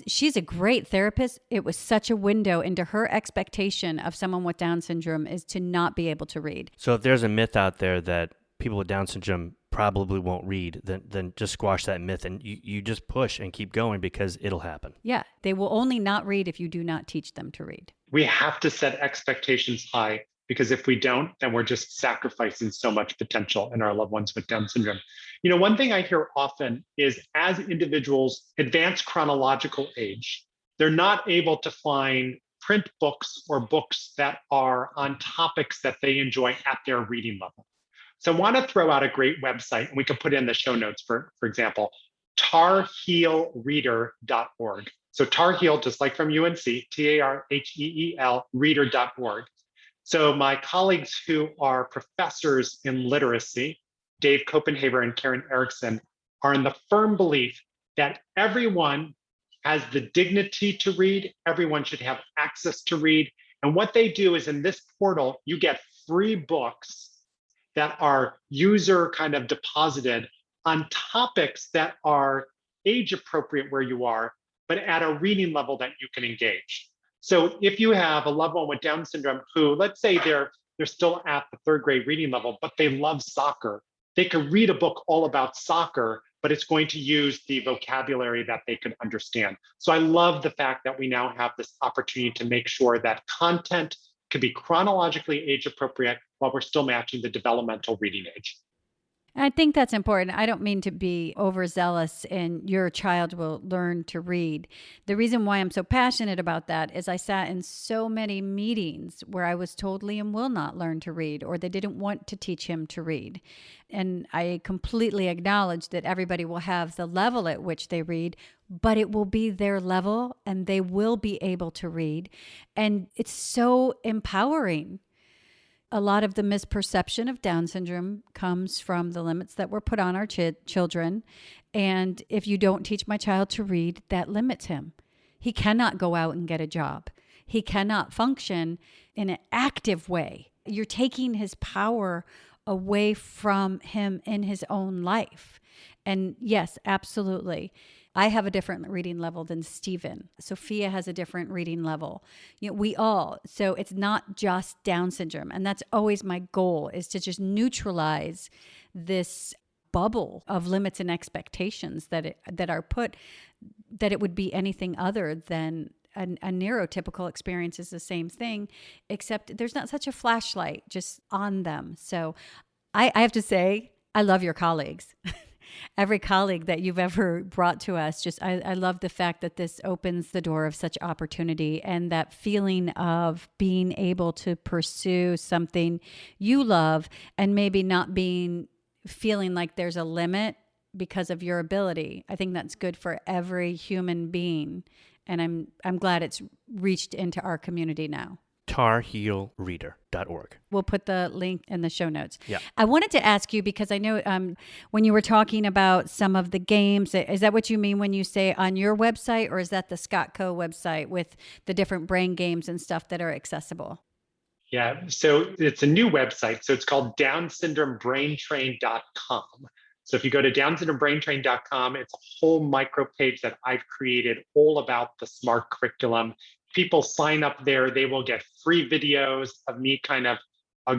she's a great therapist. It was such a window into her expectation of someone with Down syndrome is to not be able to read. So if there's a myth out there that people with Down syndrome probably won't read, then just squash that myth and you just push and keep going because it'll happen. Yeah, they will only not read if you do not teach them to read. We have to set expectations high, because if we don't, then we're just sacrificing so much potential in our loved ones with Down syndrome. One thing I hear often is as individuals advance chronological age, they're not able to find print books or books that are on topics that they enjoy at their reading level. So I want to throw out a great website, and we can put in the show notes, for example, tarheelreader.org. So Tar Heel, just like from UNC, TARHEEL, reader.org. So my colleagues who are professors in literacy, Dave Copenhaver and Karen Erickson, are in the firm belief that everyone has the dignity to read, everyone should have access to read. And what they do is in this portal, you get free books that are user kind of deposited on topics that are age appropriate where you are, but at a reading level that you can engage. So if you have a loved one with Down syndrome who, let's say they're still at the third grade reading level, but they love soccer, they could read a book all about soccer, but it's going to use the vocabulary that they can understand. So I love the fact that we now have this opportunity to make sure that content could be chronologically age appropriate while we're still matching the developmental reading age. I think that's important. I don't mean to be overzealous and your child will learn to read. The reason why I'm so passionate about that is I sat in so many meetings where I was told Liam will not learn to read, or they didn't want to teach him to read. And I completely acknowledge that everybody will have the level at which they read, but it will be their level and they will be able to read. And it's so empowering. A lot of the misperception of Down syndrome comes from the limits that were put on our children. And if you don't teach my child to read, that limits him. He cannot go out and get a job. He cannot function in an active way. You're taking his power away from him in his own life. And yes, absolutely. I have a different reading level than Stephen. Sophia has a different reading level. We all. So it's not just Down syndrome. And that's always my goal, is to just neutralize this bubble of limits and expectations that are put, that it would be anything other than a neurotypical experience is the same thing, except there's not such a flashlight just on them. So I have to say, I love your colleagues. Every colleague that you've ever brought to us, I love the fact that this opens the door of such opportunity, and that feeling of being able to pursue something you love and maybe not feeling like there's a limit because of your ability. I think that's good for every human being. And I'm glad it's reached into our community now. tarheelreader.org. We'll put the link in the show notes. Yeah. I wanted to ask you, because I know when you were talking about some of the games, is that what you mean when you say on your website, or is that the Skotko website with the different brain games and stuff that are accessible? Yeah, so it's a new website. So it's called downsyndromebraintrain.com. So if you go to downsyndromebraintrain.com, it's a whole micro page that I've created all about the SMART curriculum. People sign up there, they will get free videos of me kind of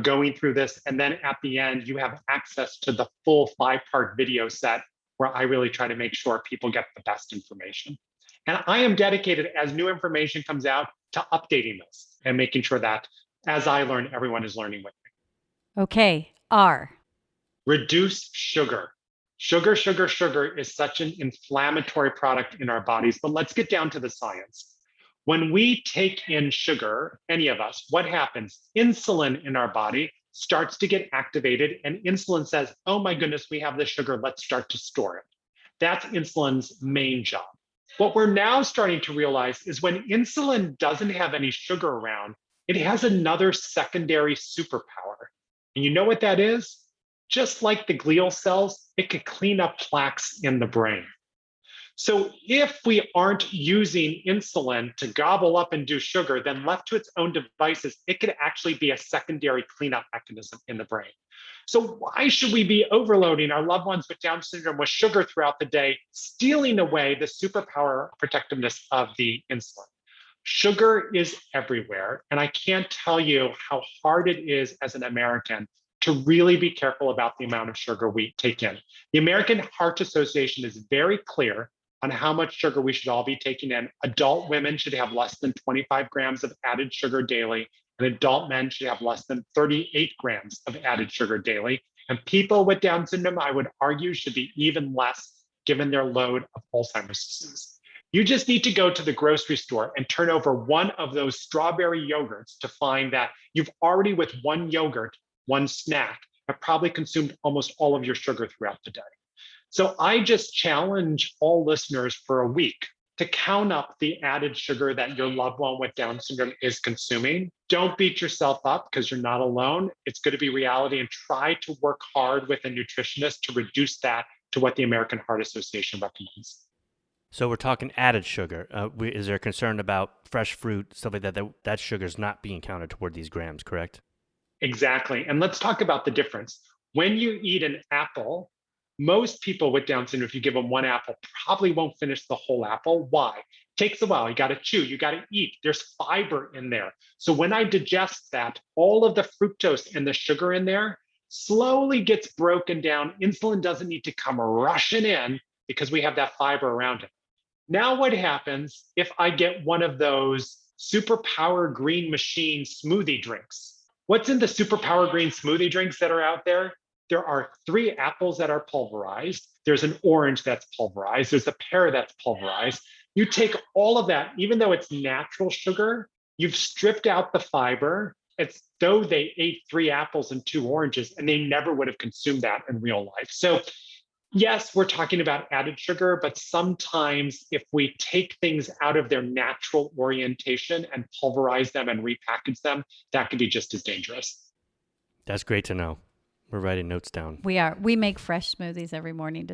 going through this. And then at the end, you have access to the full 5-part video set where I really try to make sure people get the best information. And I am dedicated, as new information comes out, to updating this and making sure that as I learn, everyone is learning with me. Okay, R. Reduce sugar. Sugar is such an inflammatory product in our bodies, but let's get down to the science. When we take in sugar, any of us, what happens? Insulin in our body starts to get activated, and insulin says, oh my goodness, we have this sugar, let's start to store it. That's insulin's main job. What we're now starting to realize is when insulin doesn't have any sugar around, it has another secondary superpower. And you know what that is? Just like the glial cells, it could clean up plaques in the brain. So if we aren't using insulin to gobble up and do sugar, then left to its own devices, it could actually be a secondary cleanup mechanism in the brain. So why should we be overloading our loved ones with Down syndrome with sugar throughout the day, stealing away the superpower protectiveness of the insulin? Sugar is everywhere. And I can't tell you how hard it is as an American to really be careful about the amount of sugar we take in. The American Heart Association is very clear on how much sugar we should all be taking in. Adult women should have less than 25 grams of added sugar daily, and adult men should have less than 38 grams of added sugar daily. And people with Down syndrome, I would argue, should be even less given their load of Alzheimer's disease. You just need to go to the grocery store and turn over one of those strawberry yogurts to find that you've already, with one yogurt, one snack, have probably consumed almost all of your sugar throughout the day. So I just challenge all listeners for a week to count up the added sugar that your loved one with Down syndrome is consuming. Don't beat yourself up because you're not alone. It's going to be reality, and try to work hard with a nutritionist to reduce that to what the American Heart Association recommends. So we're talking added sugar. Is there a concern about fresh fruit, stuff like that, that sugar is not being counted toward these grams, correct? Exactly. And let's talk about the difference. When you eat an apple, most people with Down syndrome, if you give them one apple, probably won't finish the whole apple. Why? It takes a while. You got to chew, you got to eat. There's fiber in there. So when I digest that, all of the fructose and the sugar in there slowly gets broken down. Insulin doesn't need to come rushing in because we have that fiber around it. Now, what happens if I get one of those superpower green machine smoothie drinks? What's in the superpower green smoothie drinks that are out there? There are 3 apples that are pulverized. There's an orange that's pulverized. There's a pear that's pulverized. You take all of that, even though it's natural sugar, you've stripped out the fiber. It's though they ate 3 apples and 2 oranges, and they never would have consumed that in real life. So yes, we're talking about added sugar, but sometimes if we take things out of their natural orientation and pulverize them and repackage them, that could be just as dangerous. That's great to know. We're writing notes down. We are. We make fresh smoothies every morning.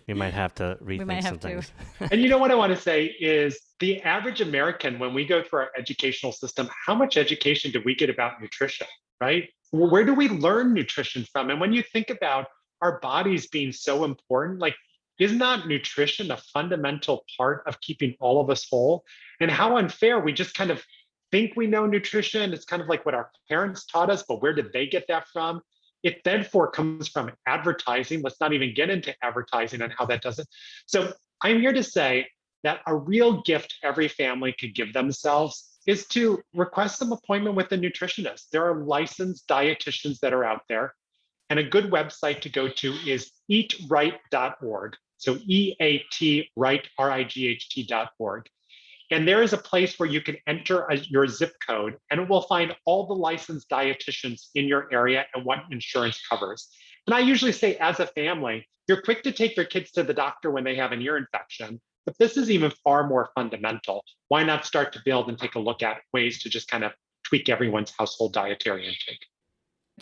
We might have to rethink some things. And you know what I want to say is the average American, when we go through our educational system, how much education do we get about nutrition, right? Where do we learn nutrition from? And when you think about our bodies being so important, like, isn't not nutrition a fundamental part of keeping all of us whole? And how unfair, we just kind of think we know nutrition. It's kind of like what our parents taught us, but where did they get that from? It therefore comes from advertising. Let's not even get into advertising and how that does it. So I'm here to say that a real gift every family could give themselves is to request an appointment with a nutritionist. There are licensed dietitians that are out there. And a good website to go to is eatright.org. So EAT, right, RIGHT.org. And there is a place where you can enter your zip code, and it will find all the licensed dietitians in your area and what insurance covers. And I usually say, as a family, you're quick to take your kids to the doctor when they have an ear infection, but this is even far more fundamental. Why not start to build and take a look at ways to just kind of tweak everyone's household dietary intake?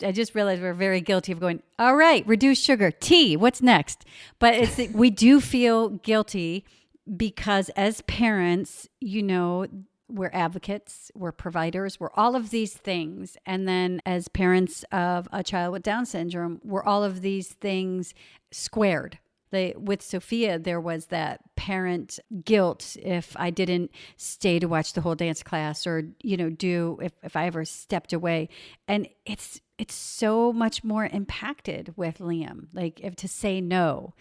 I just realized we're very guilty of going, all right, reduce sugar, tea, what's next? But we do feel guilty because as parents, we're advocates, we're providers, we're all of these things. And then as parents of a child with Down syndrome, we're all of these things squared. With Sophia, there was that parent guilt if I didn't stay to watch the whole dance class or, if I ever stepped away. And it's so much more impacted with Liam, like if to say no.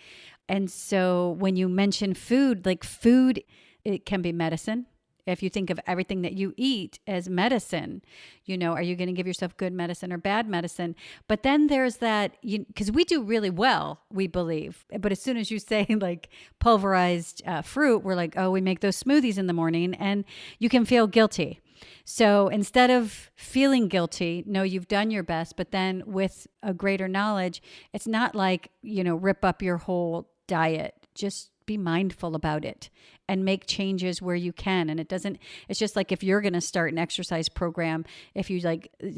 And so when you mention food, it can be medicine. If you think of everything that you eat as medicine, are you going to give yourself good medicine or bad medicine? But then there's that, because we do really well, we believe. But as soon as you say like pulverized fruit, we're like, oh, we make those smoothies in the morning, and you can feel guilty. So instead of feeling guilty, no, you've done your best. But then with a greater knowledge, it's not like, rip up your whole diet. Just be mindful about it and make changes where you can. And it's just like if you're going to start an exercise program, if you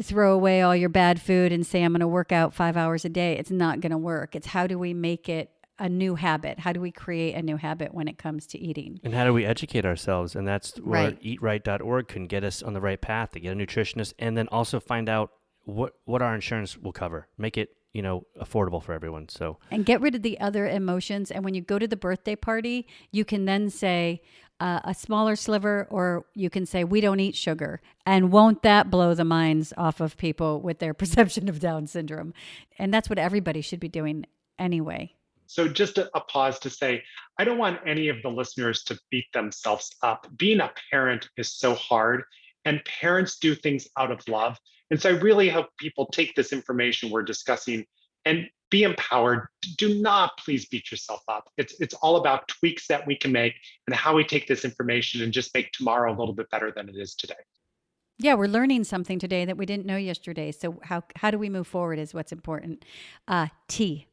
throw away all your bad food and say, I'm going to work out 5 hours a day, it's not going to work. It's how do we make it a new habit? How do we create a new habit when it comes to eating? And how do we educate ourselves? And that's where Right. eatright.org can get us on the right path to get a nutritionist, and then also find out what our insurance will cover. Make it, affordable for everyone. So, And get rid of the other emotions. And when you go to the birthday party, you can then say a smaller sliver, or you can say, we don't eat sugar. And won't that blow the minds off of people with their perception of Down syndrome? And that's what everybody should be doing anyway. So just a pause to say, I don't want any of the listeners to beat themselves up. Being a parent is so hard, and parents do things out of love. And so I really hope people take this information we're discussing and be empowered. Do not please beat yourself up. It's all about tweaks that we can make and how we take this information and just make tomorrow a little bit better than it is today. Yeah, we're learning something today that we didn't know yesterday. So how do we move forward is what's important. T.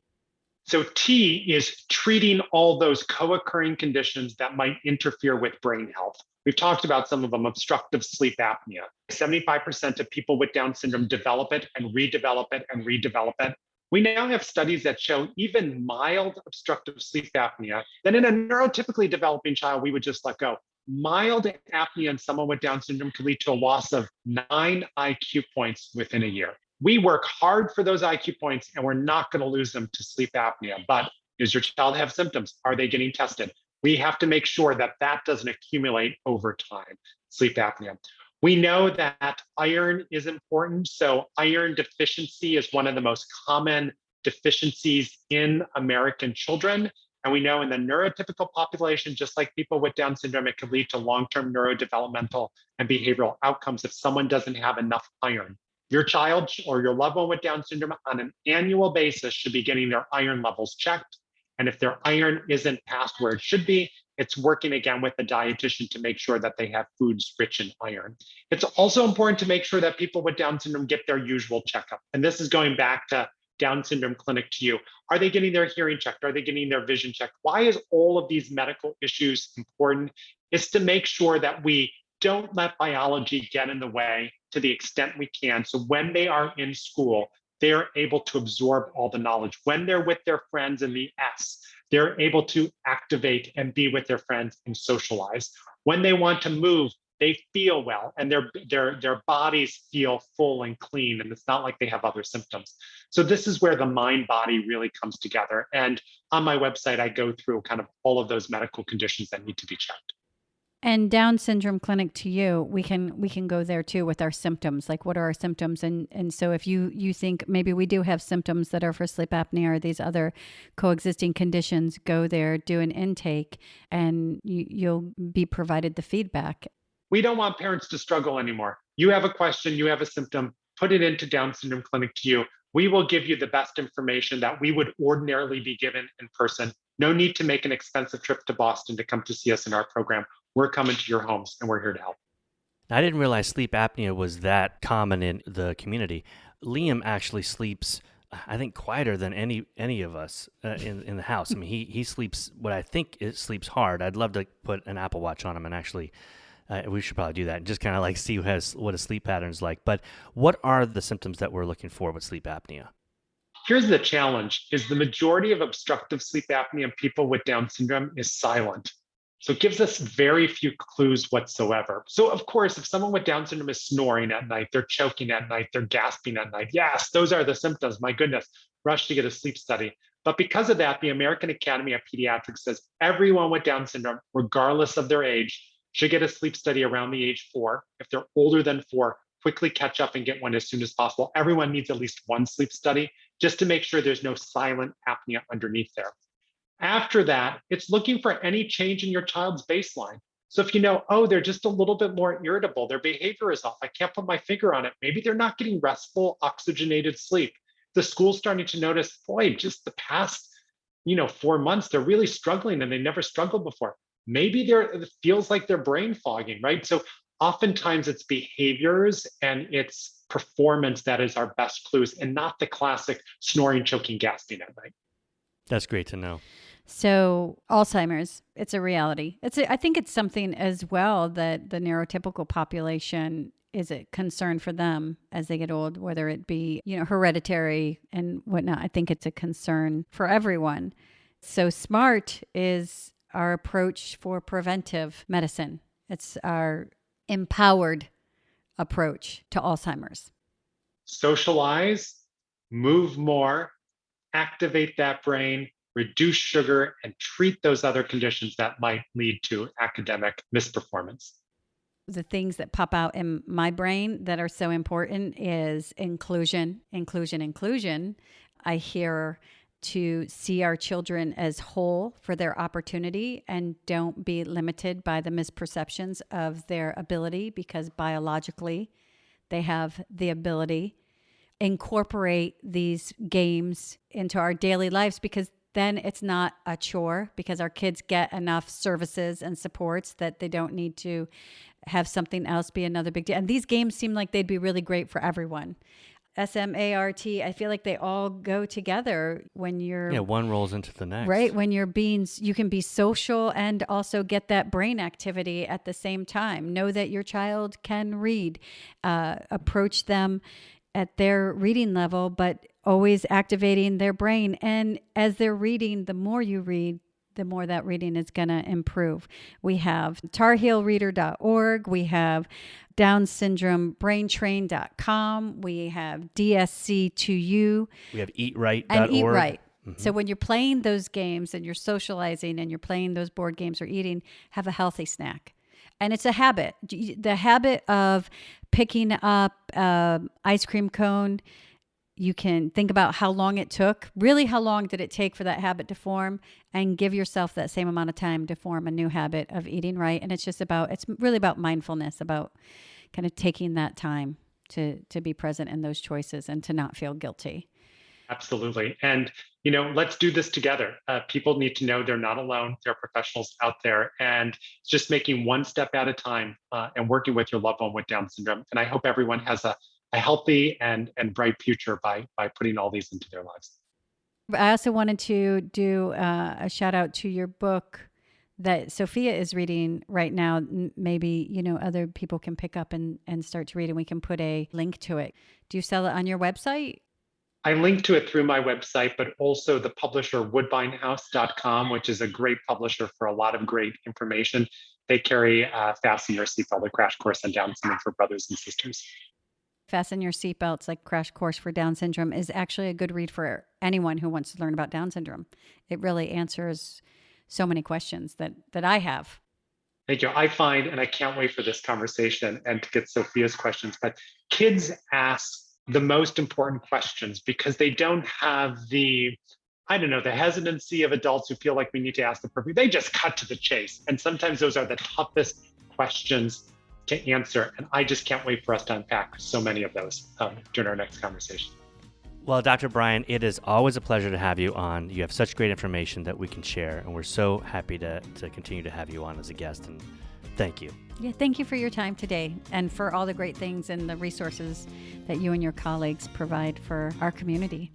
So T is treating all those co-occurring conditions that might interfere with brain health. We've talked about some of them: obstructive sleep apnea. 75% of people with Down syndrome develop it and redevelop it and redevelop it. We now have studies that show even mild obstructive sleep apnea, that in a neurotypically developing child, we would just let go. Mild apnea in someone with Down syndrome could lead to a loss of 9 IQ points within a year. We work hard for those IQ points, and we're not going to lose them to sleep apnea. But does your child have symptoms? Are they getting tested? We have to make sure that that doesn't accumulate over time, sleep apnea. We know that iron is important. So iron deficiency is one of the most common deficiencies in American children. And we know in the neurotypical population, just like people with Down syndrome, it can lead to long-term neurodevelopmental and behavioral outcomes if someone doesn't have enough iron. Your child or your loved one with Down syndrome on an annual basis should be getting their iron levels checked. And if their iron isn't past where it should be, it's working again with the dietitian to make sure that they have foods rich in iron. It's also important to make sure that people with Down syndrome get their usual checkup. And this is going back to Down syndrome clinic to you. Are they getting their hearing checked? Are they getting their vision checked? Why is all of these medical issues important? It's to make sure that we don't let biology get in the way to the extent we can. So when they are in school, they're able to absorb all the knowledge. When they're with their friends in the S, they're able to activate and be with their friends and socialize. When they want to move, they feel well, and their bodies feel full and clean, and it's not like they have other symptoms. So this is where the mind body really comes together. And on my website, I go through kind of all of those medical conditions that need to be checked. And Down syndrome clinic to you, we can go there too with our symptoms. Like, what are our symptoms? And so if you think maybe we do have symptoms that are for sleep apnea or these other coexisting conditions, go there, do an intake, and you'll be provided the feedback. We don't want parents to struggle anymore. You have a question, you have a symptom, put it into Down syndrome clinic to you. We will give you the best information that we would ordinarily be given in person. No need to make an expensive trip to Boston to come to see us in our program. We're coming to your homes, and we're here to help. I didn't realize sleep apnea was that common in the community. Liam actually sleeps, I think, quieter than any of us in the house. I mean, he sleeps what I think is sleeps hard. I'd love to put an Apple Watch on him, and actually, we should probably do that and just kind of like see what a sleep pattern's like. But what are the symptoms that we're looking for with sleep apnea? Here's the challenge: is the majority of obstructive sleep apnea in people with Down syndrome is silent. So it gives us very few clues whatsoever. So of course, if someone with Down syndrome is snoring at night, they're choking at night, they're gasping at night, yes, those are the symptoms. My goodness, rush to get a sleep study. But because of that, the American Academy of Pediatrics says everyone with Down syndrome, regardless of their age, should get a sleep study around the age 4. If they're older than 4, quickly catch up and get one as soon as possible. Everyone needs at least one sleep study just to make sure there's no silent apnea underneath there. After that, it's looking for any change in your child's baseline. So if you know, oh, they're just a little bit more irritable, their behavior is off, I can't put my finger on it. Maybe they're not getting restful, oxygenated sleep. The school's starting to notice, boy, just the past, 4 months, they're really struggling and they never struggled before. Maybe it feels like they're brain fogging, right? So oftentimes it's behaviors and it's performance that is our best clues, and not the classic snoring, choking, gasping at night. That's great to know. So Alzheimer's, it's a reality. I think it's something as well that the neurotypical population is a concern for them as they get old, whether it be, hereditary and whatnot. I think it's a concern for everyone. So SMART is our approach for preventive medicine. It's our empowered approach to Alzheimer's. Socialize, move more, activate that brain, reduce sugar, and treat those other conditions that might lead to academic misperformance. The things that pop out in my brain that are so important is inclusion. I hear to see our children as whole for their opportunity and don't be limited by the misperceptions of their ability, because biologically they have the ability. Incorporate these games into our daily lives, because then it's not a chore, because our kids get enough services and supports that they don't need to have something else be another big deal. And these games seem like they'd be really great for everyone. SMART, I feel like they all go together when you're... Yeah, one rolls into the next. Right, when you're you can be social and also get that brain activity at the same time. Know that your child can read. Approach them at their reading level, but always activating their brain. And as they're reading, the more you read, the more that reading is going to improve. We have tarheelreader.org. We have Down Syndrome braintrain.com. We have DSC2U. We have eatright.org. And Eat Right. Mm-hmm. So when you're playing those games and you're socializing and you're playing those board games or eating, have a healthy snack. And it's a habit. The habit of picking up ice cream cone. You can think about how long it took. Really, how long did it take for that habit to form? And give yourself that same amount of time to form a new habit of eating right. And it's really about mindfulness, about kind of taking that time to be present in those choices and to not feel guilty. Absolutely. And, let's do this together. People need to know they're not alone. There are professionals out there, and just making one step at a time and working with your loved one with Down syndrome. And I hope everyone has a healthy and bright future by putting all these into their lives. I also wanted to do a shout out to your book that Sophia is reading right now. Maybe, other people can pick up and start to read, and we can put a link to it. Do you sell it on your website? I link to it through my website, but also the publisher woodbinehouse.com, which is a great publisher for a lot of great information. They carry Fasten Your Seatbelt, a crash course on Down syndrome for brothers and sisters. Fasten Your Seatbelts, like Crash Course for Down Syndrome, is actually a good read for anyone who wants to learn about Down syndrome. It really answers so many questions that I have. Thank you. I find, and I can't wait for this conversation and to get Sophia's questions, but kids ask the most important questions because they don't have the hesitancy of adults who feel like we need to ask the perfect. They just cut to the chase. And sometimes those are the toughest questions to answer. And I just can't wait for us to unpack so many of those during our next conversation. Well, Dr. Brian, it is always a pleasure to have you on. You have such great information that we can share, and we're so happy to continue to have you on as a guest. And thank you. Yeah, thank you for your time today and for all the great things and the resources that you and your colleagues provide for our community.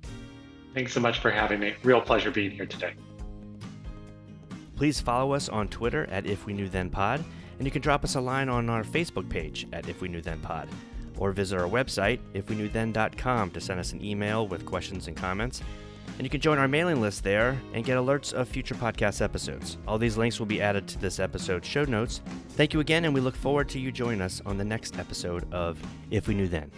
Thanks so much for having me. Real pleasure being here today. Please follow us on Twitter at If We Knew Then Pod, and you can drop us a line on our Facebook page at If We Knew Then Pod, or visit our website, ifweknewthen.com, to send us an email with questions and comments. And you can join our mailing list there and get alerts of future podcast episodes. All these links will be added to this episode's show notes. Thank you again, and we look forward to you joining us on the next episode of If We Knew Then.